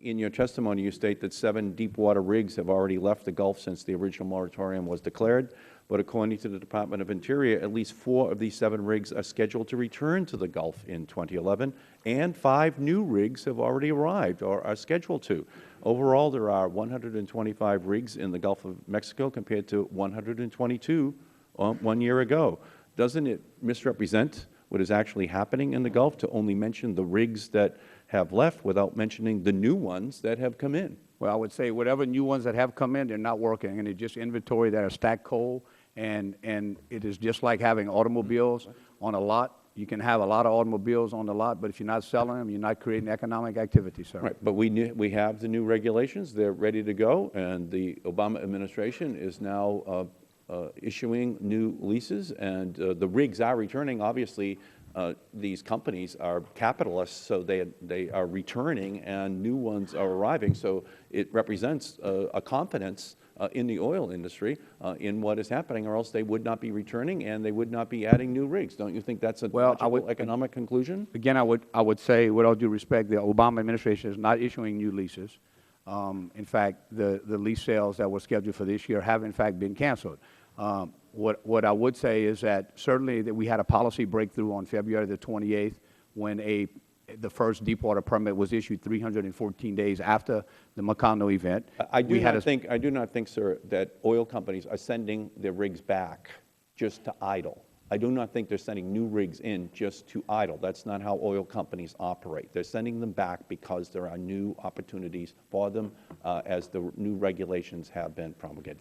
In your testimony, you state that 7 deepwater rigs have already left the Gulf since the original moratorium was declared. But according to the Department of Interior, at least 4 of these 7 rigs are scheduled to return to the Gulf in 2011, and 5 new rigs have already arrived or are scheduled to. Overall, there are 125 rigs in the Gulf of Mexico compared to 122 1 year ago. Doesn't it misrepresent what is actually happening in the Gulf to only mention the rigs that have left without mentioning the new ones that have come in? Well, I would say whatever new ones that have come in, they're not working, and it's just inventory that are stacked coal, and it is just like having automobiles on a lot. You can have a lot of automobiles on the lot, but if you're not selling them, you're not creating economic activity, sir. Right, but we have the new regulations. They're ready to go, and the Obama administration is now issuing new leases, and the rigs are returning. Obviously, these companies are capitalists, so they are returning, and new ones are arriving. So it represents a confidence in the oil industry in what is happening, or else they would not be returning and they would not be adding new rigs. Don't you think that's a logical economic conclusion? Again, I would say, with all due respect, the Obama administration is not issuing new leases. In fact, the lease sales that were scheduled for this year have, in fact, been canceled. What I would say is that certainly that we had a policy breakthrough on February the 28th when the first deepwater permit was issued 314 days after the Macondo event. I do not think, sir, that oil companies are sending their rigs back just to idle. I do not think they're sending new rigs in just to idle. That's not how oil companies operate. They're sending them back because there are new opportunities for them as the new regulations have been promulgated.